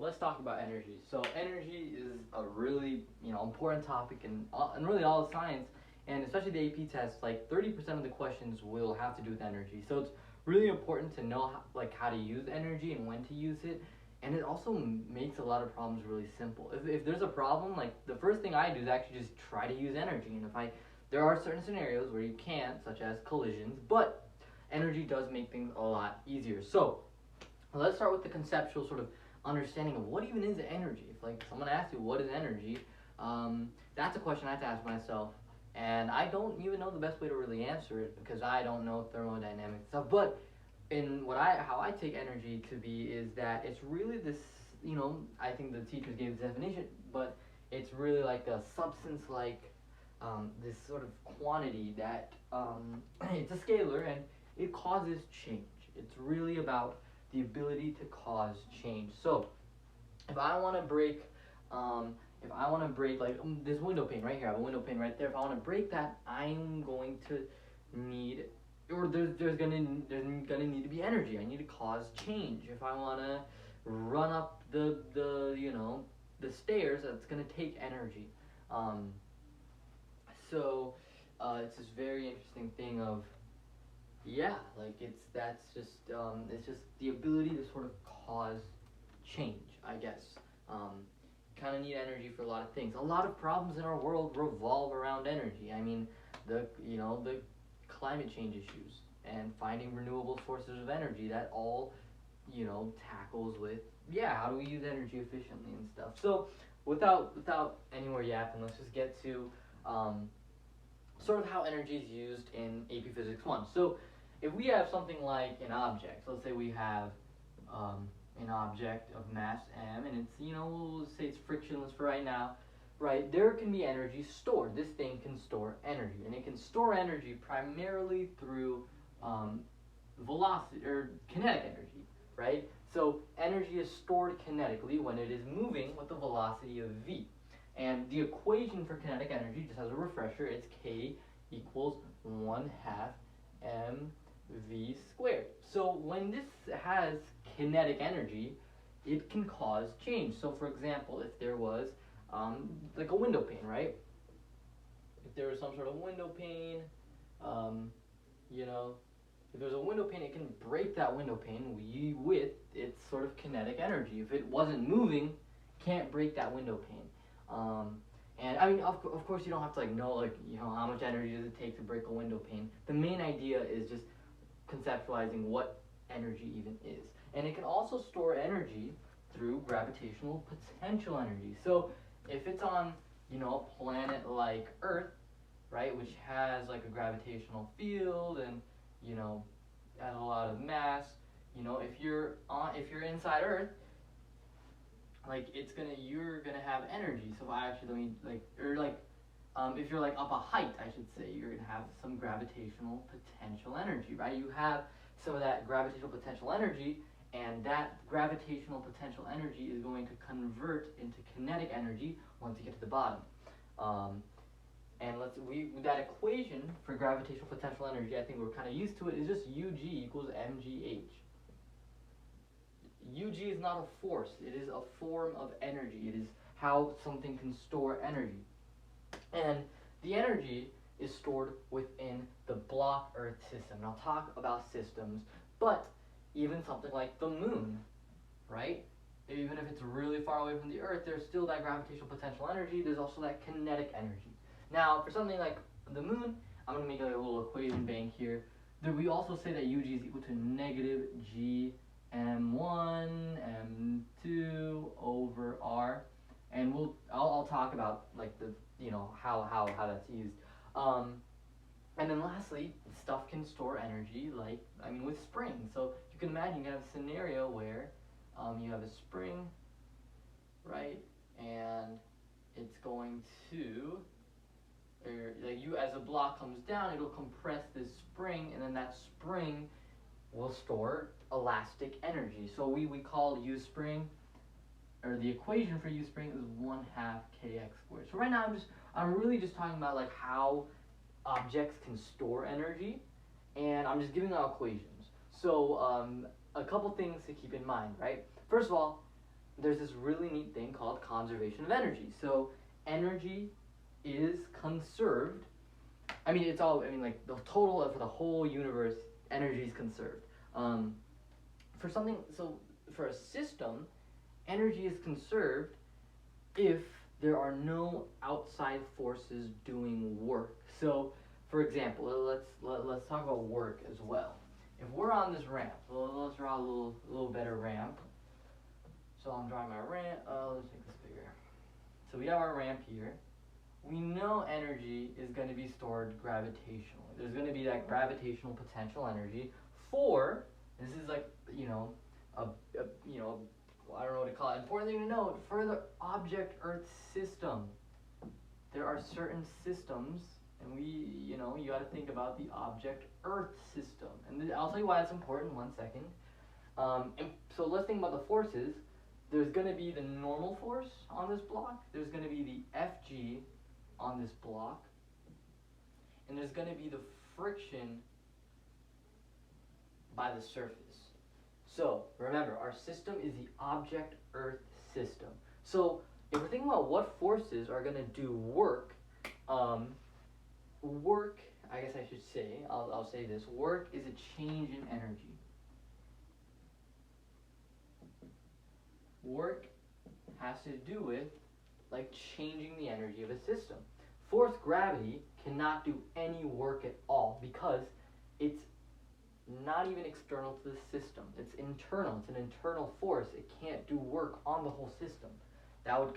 let's talk about energy. So energy is a really important topic in really all of science, and especially the AP test. Like 30% of the questions will have to do with energy. So it's really important to know how to use energy and when to use it. And it also makes a lot of problems really simple. If there's a problem, like the first thing I do is actually just try to use energy. And if I there are certain scenarios where you can't, such as collisions, but energy does make things a lot easier. So let's start with the conceptual sort of understanding of what even is energy. If like someone asks you what is energy, that's a question I have to ask myself, and I don't even know the best way to really answer it because I don't know thermodynamic stuff. But in how I take energy to be is that it's really this. I think the teachers gave the definition, but it's really like a substance like this sort of quantity that it's a scalar and it causes change. It's really about the ability to cause change. So if I want to break, like this window pane right here, I have a window pane right there. If I want to break that, I'm going to need, or there's gonna need to be energy. I need to cause change. If I want to run up the stairs, that's gonna take energy. Um, so it's this very interesting thing of yeah, like it's just the ability to sort of cause change, I guess. Kind of need energy for a lot of things. A lot of problems in our world revolve around energy. I mean, the climate change issues and finding renewable sources of energy that all tackles with how do we use energy efficiently and stuff. So without any more yapping, let's just get to sort of how energy is used in AP Physics 1. So if we have something like an object, so let's say we have an object of mass m, and it's, we'll say it's frictionless for right now, right? There can be energy stored. This thing can store energy, and it can store energy primarily through velocity or kinetic energy, right? So energy is stored kinetically when it is moving with the velocity of v. And the equation for kinetic energy, just as a refresher, it's K equals 1/2 mv squared. So when this has kinetic energy, it can cause change. So for example, if there was like a window pane, right? If there was some sort of window pane, you know, if there's a window pane, it can break that window pane with its sort of kinetic energy. If it wasn't moving, can't break that window pane. And I mean, of course, you don't have to know how much energy does it take to break a window pane. The main idea is just conceptualizing what energy even is, and it can also store energy through gravitational potential energy. So if it's on a planet like Earth, right, which has like a gravitational field and has a lot of mass, if you're inside Earth, like you're gonna have energy. So if you're like up a height, I should say, you're gonna have some gravitational potential energy, right? You have some of that gravitational potential energy, and that gravitational potential energy is going to convert into kinetic energy once you get to the bottom. And that equation for gravitational potential energy, I think we're kind of used to it, is just UG equals mgh. UG is not a force, it is a form of energy. It is how something can store energy. And the energy is stored within the block Earth system. And I'll talk about systems, but even something like the moon, right? Even if it's really far away from the Earth, there's still that gravitational potential energy. There's also that kinetic energy. Now, for something like the moon, I'm going to make a little equation bank here. We also say that UG is equal to negative G m1 m2 over r, and I'll talk about like the how that's used. And then lastly, stuff can store energy with springs. So you can imagine you have a scenario where you have a spring, right, and it's going to as a block comes down, it'll compress this spring, and then that spring will store elastic energy. So we call U spring, or the equation for U spring is 1/2 kx squared. So right now I'm really just talking about like how objects can store energy, and I'm just giving out equations. So a couple things to keep in mind, right? First of all, there's this really neat thing called conservation of energy. So energy is conserved. I mean, it's all. I mean, like the total for the whole universe, energy is conserved. Um, for something, so for a system, energy is conserved if there are no outside forces doing work. So, for example, let's talk about work as well. If we're on this ramp, let's draw a little better ramp. So I'm drawing my ramp. Let's make this bigger. So we have our ramp here. We know energy is going to be stored gravitationally. There's going to be that gravitational potential energy for, this is like, you know, I don't know what to call it. Important thing to note, for the object Earth system, there are certain systems, and you got to think about the object Earth system. And I'll tell you why it's important in 1 second. And so let's think about the forces. There's going to be the normal force on this block. There's going to be the Fg on this block. And there's going to be the friction by the surface. So remember, our system is the object Earth system. So if we're thinking about what forces are going to do work, work, I guess I should say, I'll say this, work is a change in energy. Work has to do with like changing the energy of a system. Force gravity cannot do any work at all because it's not even external to the system. It's internal. It's an internal force. It can't do work on the whole system. That would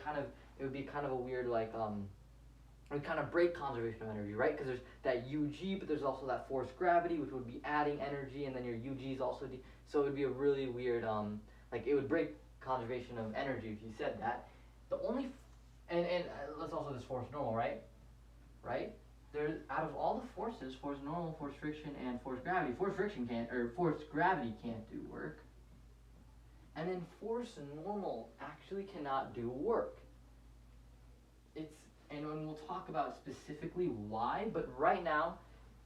it would be kind of a weird like it would kind of break conservation of energy, right? Because there's that UG, but there's also that force gravity, which would be adding energy, and then your UG is also so it would be a really weird like it would break conservation of energy if you said that. The only and let's also this force normal, right? There's out of all the forces, force normal, force friction, and force gravity. Force gravity can't do work. And then force normal actually cannot do work. And we'll talk about specifically why, but right now,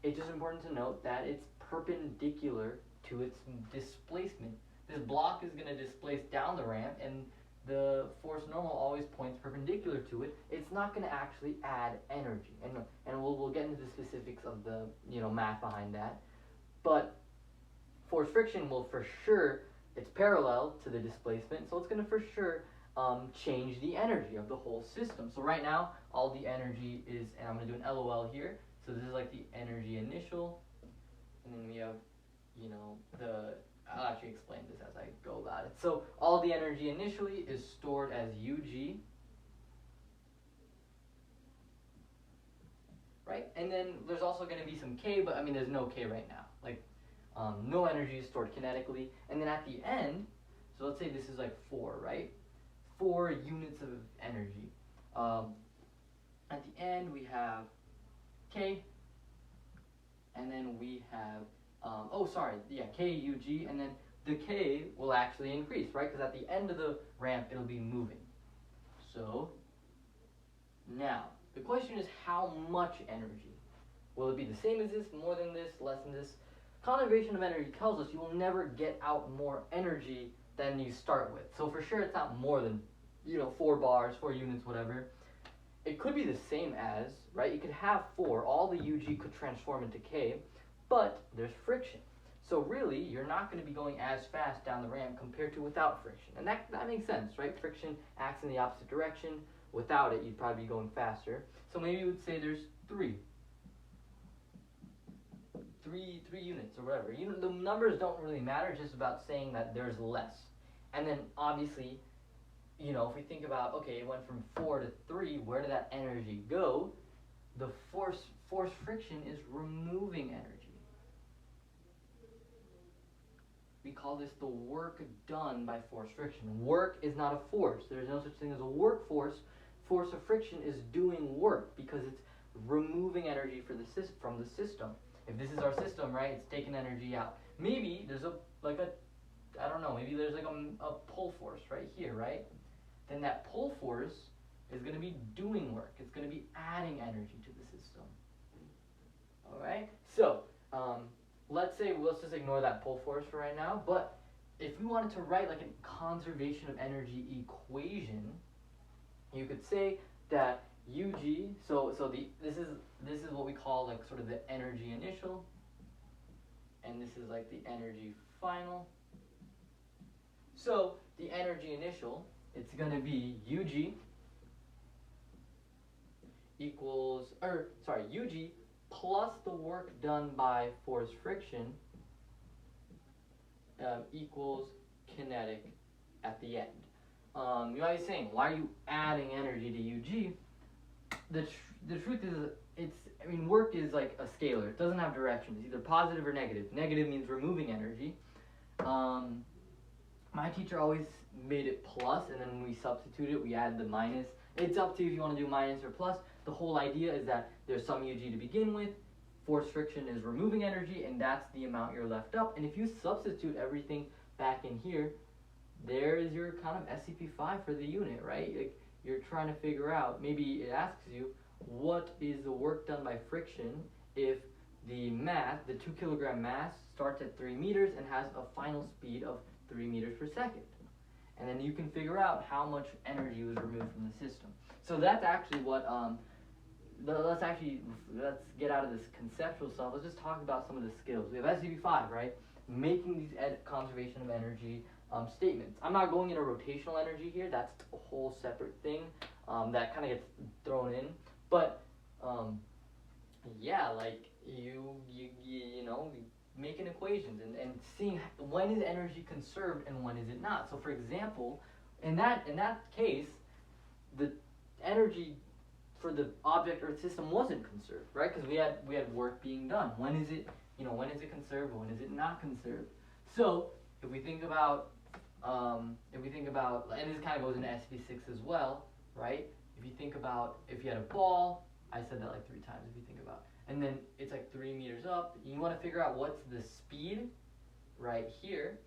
it's just important to note that it's perpendicular to its displacement. This block is going to displace down the ramp, and the force normal always points perpendicular to it. It's not going to actually add energy, and we'll get into the specifics of the math behind that. But force friction will for sure, it's parallel to the displacement, so it's going to for sure change the energy of the whole system. So right now, all the energy is, and I'm going to do an LOL here. So this is like the energy initial, and then we have, I'll actually explain this as I go about it. So all the energy initially is stored as UG, right? And then there's also going to be some K, but I mean there's no K right now. Like no energy is stored kinetically. And then at the end, so let's say this is like 4, right? 4 units of energy. At the end we have K, and then we have KUG, and then the K will actually increase, right? Because at the end of the ramp, it'll be moving. So, now, the question is how much energy? Will it be the same as this, more than this, less than this? Conservation of energy tells us you will never get out more energy than you start with. So for sure it's not more than, 4 bars, 4 units, whatever. It could be the same as, right? You could have 4, all the UG could transform into K, but there's friction. So really, you're not going to be going as fast down the ramp compared to without friction. And that makes sense, right? Friction acts in the opposite direction. Without it, you'd probably be going faster. So maybe you would say there's 3 units or whatever. The numbers don't really matter. It's just about saying that there's less. And then obviously, if we think about, okay, it went from 4 to 3, where did that energy go? The force friction is removing energy. We call this the work done by force friction. Work is not a force. There's no such thing as a work force. Force of friction is doing work because it's removing energy from the system. If this is our system, right, it's taking energy out. Maybe there's maybe there's like a pull force right here, right? Then that pull force is going to be doing work. It's going to be adding energy to the system. All right? So, let's just ignore that pull force for right now, but if we wanted to write like a conservation of energy equation, you could say that UG, this is what we call like sort of the energy initial, and this is like the energy final. So the energy initial, it's going to be UG equals, UG plus the work done by force friction equals kinetic at the end. You might be saying, why are you adding energy to UG? The truth is, work is like a scalar. It doesn't have direction. It's either positive or negative. Negative means removing energy. My teacher always made it plus, and then when we substitute it, we add the minus. It's up to you if you want to do minus or plus. The whole idea is that there's some UG to begin with. Force friction is removing energy, and that's the amount you're left up. And if you substitute everything back in here, there is your kind of SCP-5 for the unit, right? Like, you're trying to figure out, maybe it asks you, what is the work done by friction if the 2 kilogram mass starts at 3 meters and has a final speed of 3 meters per second. And then you can figure out how much energy was removed from the system. So that's actually what, let's get out of this conceptual stuff. Let's just talk about some of the skills. We have SCP-5, right? Making these conservation of energy statements. I'm not going into rotational energy here. That's a whole separate thing that kind of gets thrown in. But yeah, like you know, making equations and seeing when is energy conserved and when is it not. So for example, in that case, the energy for the object Earth system wasn't conserved, right? Because we had work being done. When is it conserved? When is it not conserved? So if we think about, and this kind of goes into SB6 as well, right? If you think about, if you had a ball, I said that like 3 times. If you think about, and then it's like 3 meters up. You want to figure out what's the speed, right here.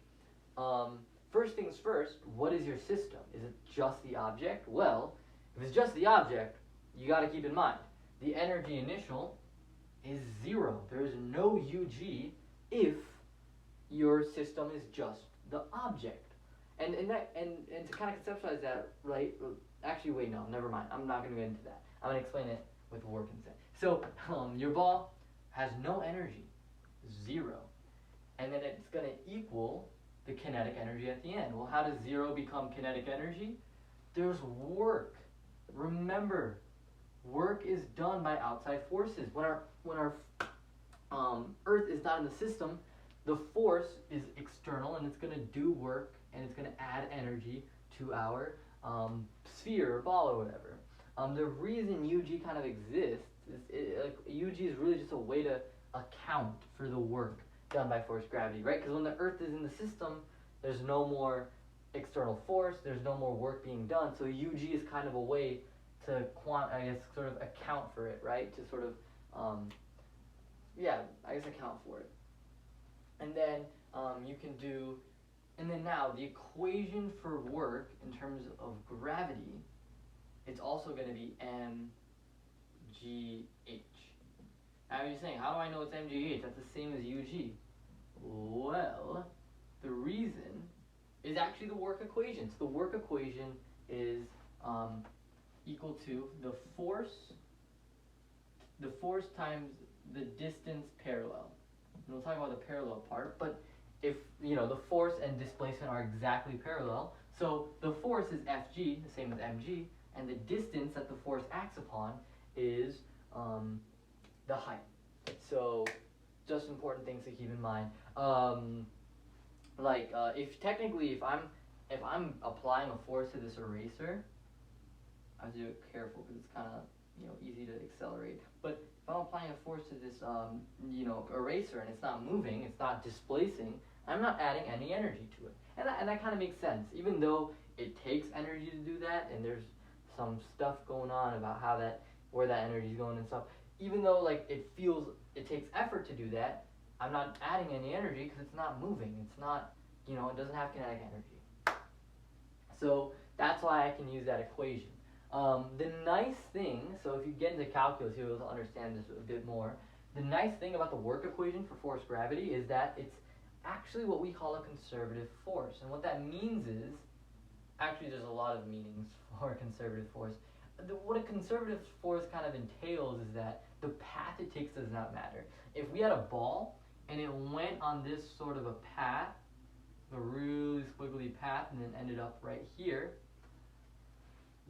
First things first. What is your system? Is it just the object? Well, if it's just the object, you got to keep in mind the energy initial is 0. There is no UG if your system is just the object. And to kind of conceptualize that, right? Actually, wait, no, never mind. I'm not going to get into that. I'm going to explain it with work instead. So your ball has no energy, 0, and then it's going to equal the kinetic energy at the end. Well, how does 0 become kinetic energy? There's work. Remember, work is done by outside forces. When our Earth is not in the system, the force is external, and it's going to do work, and it's going to add energy to our sphere or ball or whatever. The reason UG kind of exists is UG is really just a way to account for the work done by force gravity, right? Because when the Earth is in the system, there's no more external force, there's no more work being done, so UG is kind of a way to sort of account for it, right? To sort of, account for it. And then you can do, and then now the equation for work in terms of gravity, it's also going to be mgh. Now you're saying, how do I know it's mgh? That's the same as UG. Well, the reason is actually the work equation. So the work equation is equal to the force times the distance parallel. And we'll talk about the parallel part, but if the force and displacement are exactly parallel, so the force is Fg, the same as mg, and the distance that the force acts upon is the height. So just important things to keep in mind. If I'm applying a force to this eraser, I have to be careful because it's kind of easy to accelerate. But if I'm applying a force to this eraser and it's not moving, it's not displacing, I'm not adding any energy to it. And that kind of makes sense, even though it takes energy to do that, and there's some stuff going on about where that energy is going and stuff. Even though it takes effort to do that, I'm not adding any energy because it's not moving. It's not, it doesn't have kinetic energy. So that's why I can use that equation. The nice thing, so if you get into calculus, you'll be able to understand this a bit more. The nice thing about the work equation for force gravity is that it's actually what we call a conservative force. And what that means is, actually there's a lot of meanings for a conservative force. What a conservative force kind of entails is that the path it takes does not matter. If we had a ball and it went on this sort of a path, a really squiggly path, and then ended up right here,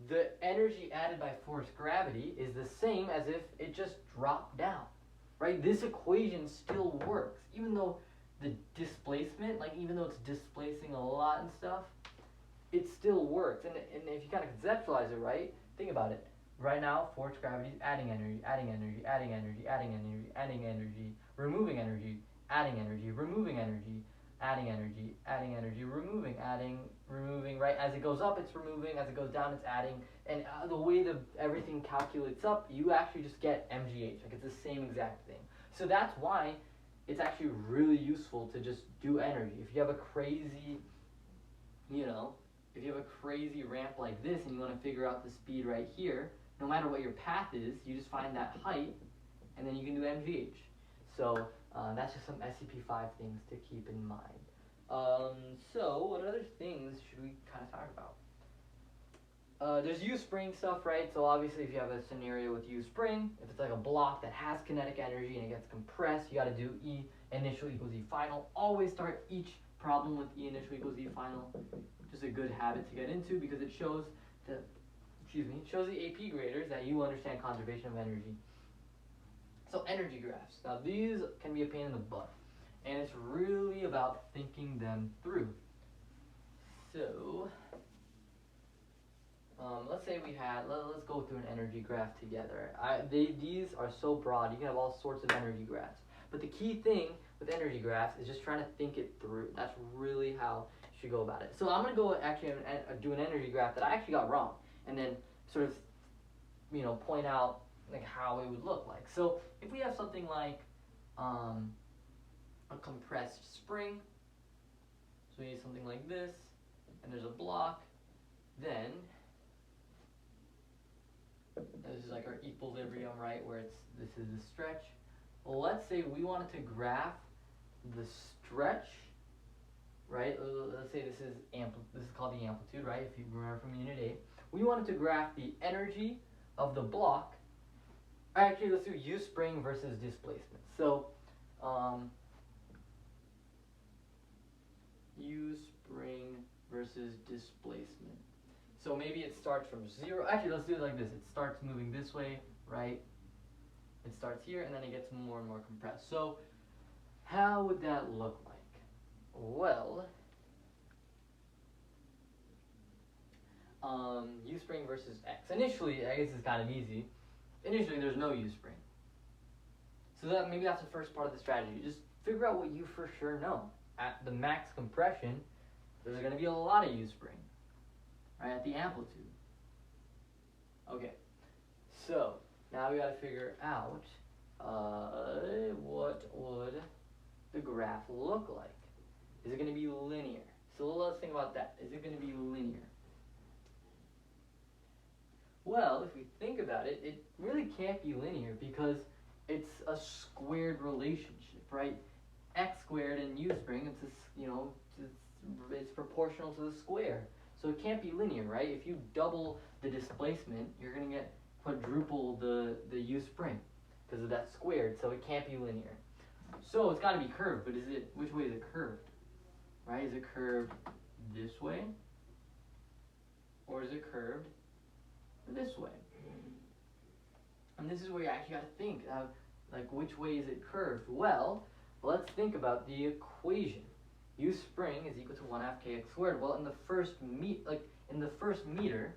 the energy added by force gravity is the same as if it just dropped down, right? This equation still works, even though the displacement, like even though it's displacing a lot and stuff, it still works. And if you kind of conceptualize it right, think about it. Right now, force gravity is adding energy, adding energy, adding energy, adding energy, adding energy, removing energy, adding energy, removing energy, adding energy, adding energy, removing, adding, removing, right? As it goes up, it's removing. As it goes down, it's adding. And the way everything calculates up, you actually just get mgh. Like, it's the same exact thing. So that's why it's actually really useful to just do energy. If you have a crazy, if you have a crazy ramp like this and you want to figure out the speed right here, no matter what your path is, you just find that height, and then you can do mgh. So that's just some SCP-5 things to keep in mind. So what other things should we kind of talk about? There's U-spring stuff, right? So obviously if you have a scenario with U-spring, if it's like a block that has kinetic energy and it gets compressed, you got to do E initial equals E final. Always start each problem with E initial equals E final. Just a good habit to get into because it shows the AP graders that you understand conservation of energy. So energy graphs. Now these can be a pain in the butt, and it's really about thinking them through. So let's say let's go through an energy graph together. These are so broad, you can have all sorts of energy graphs. But the key thing with energy graphs is just trying to think it through. That's really how you should go about it. So I'm going to go actually do an energy graph that I actually got wrong, and then sort of, point out like how it would look like. So if we have something like a compressed spring, so we need something like this, and there's a block, then this is like our equilibrium, right, where this is the stretch. Well, let's say we wanted to graph the stretch, right? Let's say this is called the amplitude, right? If you remember from Unit 8, we wanted to graph the energy of the block. Actually, let's do U spring versus displacement. So, U spring versus displacement. So maybe it starts from 0. Actually, let's do it like this. It starts moving this way, right? It starts here, and then it gets more and more compressed. So how would that look like? Well, U spring versus X. Initially, I guess it's kind of easy. Initially, there's no U spring. So maybe that's the first part of the strategy. Just figure out what you for sure know. At the max compression, there's going to be a lot of U spring, right, at the amplitude. Okay, so now we got to figure out what would the graph look like. Is it going to be linear? So let's think about that. Is it going to be linear? Well, if we think about it, it really can't be linear because it's a squared relationship, right? X squared and U spring, it's proportional to the square. So it can't be linear, right? If you double the displacement, you're going to get quadruple the U spring because of that squared, so it can't be linear. So it's got to be curved, but which way is it curved? Right? Is it curved this way? Or is it curved this way? And this is where you actually got to think, like which way is it curved? Well, let's think about the equation. U spring is equal to 1/2 kx squared. Well, in the first meter,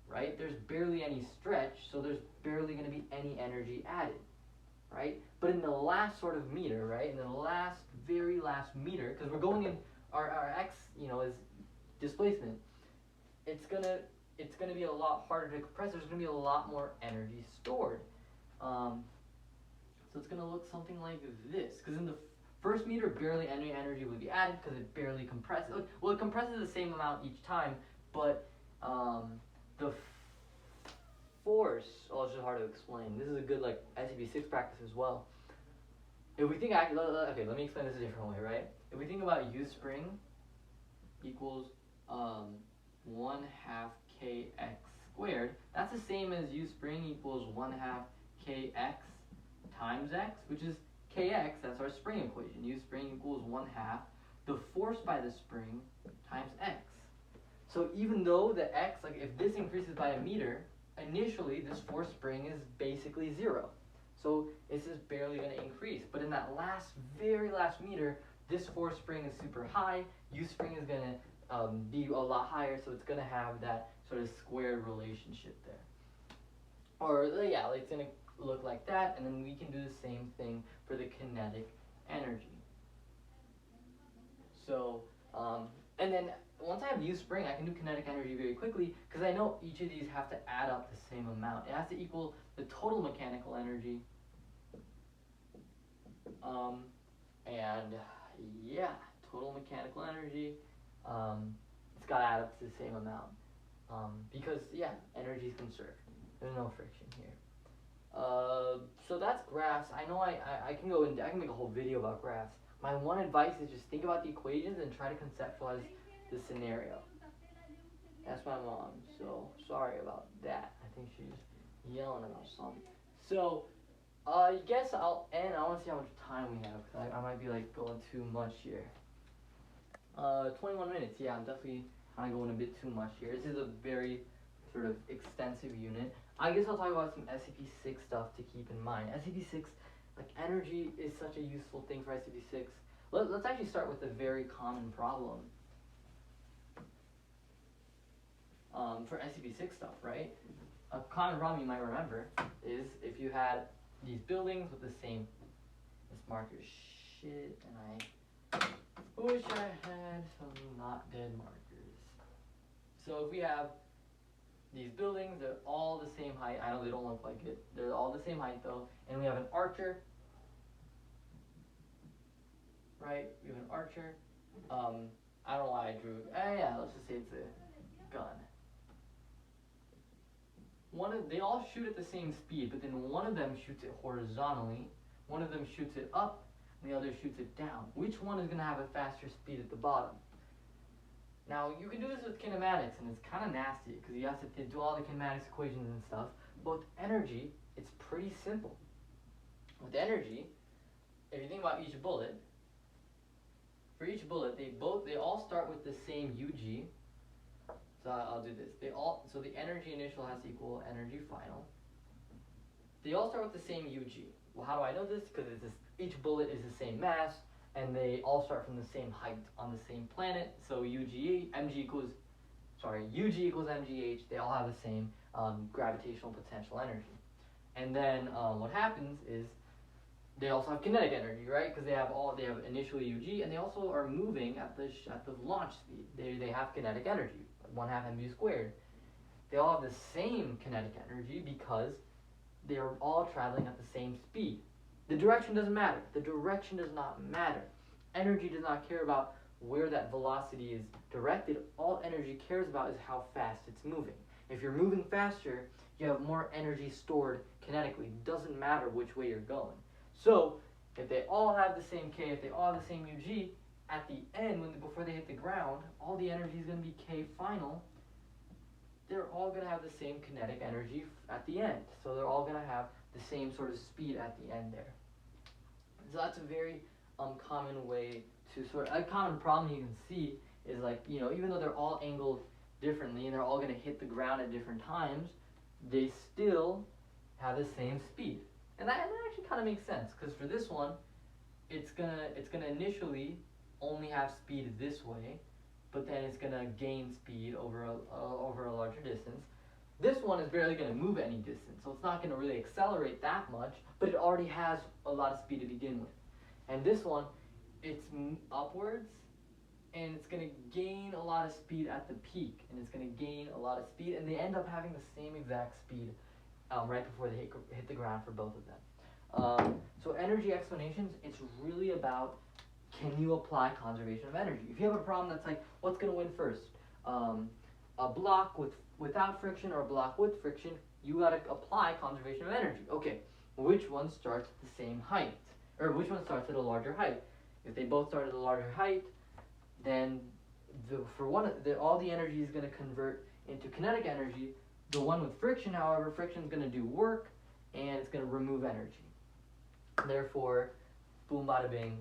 right, there's barely any stretch, so there's barely going to be any energy added, right? But in the last sort of meter, right, in the very last meter, because we're going in, our x, is displacement, it's gonna be a lot harder to compress. There's gonna be a lot more energy stored. So it's gonna look something like this, because in the first meter, barely any energy would be added because it barely compresses. Well, it compresses the same amount each time, but the force, it's just hard to explain. This is a good SCP-6 practice as well. if we think, okay, let me explain this a different way, right? If we think about U spring equals 1/2 kx squared, that's the same as U spring equals 1/2 kx times x, which is kx, that's our spring equation. U spring equals 1/2 the force by the spring times x. So even though the x, like if this increases by a meter, initially this force spring is basically 0. So it's just barely going to increase. But in that very last meter, this force spring is super high. U spring is going to be a lot higher, so it's going to have that sort of squared relationship there. Or yeah, it's going to look like that, and then we can do the same thing for the kinetic energy. So, and then once I have U spring, I can do kinetic energy very quickly because I know each of these have to add up the same amount. It has to equal the total mechanical energy. And yeah, total mechanical energy, it's got to add up to the same amount. Because yeah, energy is conserved. There's no friction here. So that's graphs. I know I can go into, I can make a whole video about graphs. My one advice is just think about the equations and try to conceptualize the scenario. That's my mom, so sorry about that. I think she's yelling about something. So, I guess I'll end. I want to see how much time we have, because I might be like going too much here. 21 minutes, yeah, I'm definitely kind of going a bit too much here. This is a very sort of extensive unit. I guess I'll talk about some SCP-6 stuff to keep in mind. SCP-6, like energy is such a useful thing for SCP-6. Let's actually start with a very common problem for SCP-6 stuff, right? A common problem you might remember is if you had these buildings with the same, this marker shit, and I wish I had some not dead markers. So if we have these buildings, they're all the same height. I know they don't look like it. They're all the same height though. And we have an archer, right? We have an archer. I don't know why I drew. Yeah, let's just say it's a gun. They all shoot at the same speed, but then one of them shoots it horizontally, one of them shoots it up, and the other shoots it down. Which one is going to have a faster speed at the bottom? Now, you can do this with kinematics, and it's kind of nasty, because you have to do all the kinematics equations and stuff. But with energy, it's pretty simple. With energy, if you think about each bullet, for each bullet, they all start with the same UG. So I'll do this. So the energy initial has to equal energy final. They all start with the same UG. Well, how do I know this? Because each bullet is the same mass, and they all start from the same height on the same planet. So UG equals mgh. They all have the same gravitational potential energy. And then what happens is they also have kinetic energy, right? Because they have initial UG, and they also are moving at the launch speed. They have kinetic energy, 1/2 mv squared. They all have the same kinetic energy because they are all traveling at the same speed. The direction doesn't matter. The direction does not matter. Energy does not care about where that velocity is directed. All energy cares about is how fast it's moving. If you're moving faster, you have more energy stored kinetically. It doesn't matter which way you're going. So, if they all have the same K, if they all have the same UG, at the end, before they hit the ground, all the energy is going to be K final. They're all going to have the same kinetic energy at the end. So they're all going to have the same sort of speed at the end there. So that's a very common way to a common problem you can see is like, even though they're all angled differently and they're all going to hit the ground at different times, they still have the same speed. And that actually kind of makes sense, because for this one, it's gonna initially only have speed this way, but then it's gonna gain speed over a larger distance. This one is barely gonna move any distance, so it's not gonna really accelerate that much, but it already has a lot of speed to begin with. And this one, it's upwards, and it's gonna gain a lot of speed at the peak, and it's gonna gain a lot of speed, and they end up having the same exact speed right before they hit the ground for both of them. So energy explanations, it's really about, can you apply conservation of energy? If you have a problem that's like, what's going to win first? A block without friction or a block with friction, you got to apply conservation of energy. Okay, which one starts at the same height? or which one starts at a larger height. If they both start at a larger height, then all the energy is going to convert into kinetic energy. The one with friction, however, friction is going to do work, and it's going to remove energy. Therefore, boom, bada bing.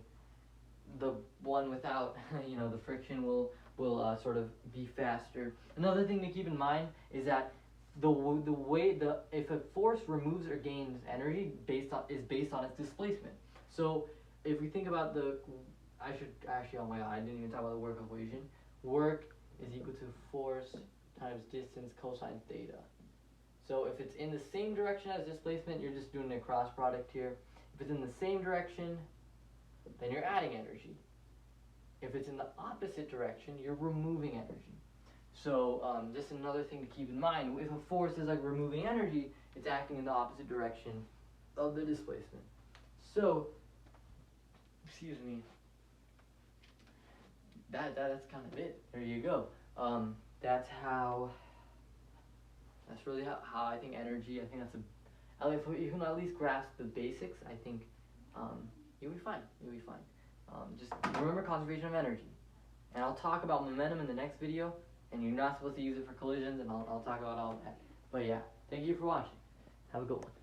The one without, the friction will sort of be faster. Another thing to keep in mind is that if a force removes or gains energy based on its displacement. So if we think about I didn't even talk about the work equation. Work is equal to force times distance cosine theta. So if it's in the same direction as displacement, you're just doing a cross product here. If it's in the same direction, then you're adding energy. If it's in the opposite direction, you're removing energy. So just another thing to keep in mind, if a force is like removing energy, it's acting in the opposite direction of the displacement. So, excuse me, that's kind of it. There you go. That's really how I think energy, I think if you can at least grasp the basics, I think you'll be fine. Just remember conservation of energy. And I'll talk about momentum in the next video, and you're not supposed to use it for collisions, and I'll talk about all that. But yeah, thank you for watching. Have a good one.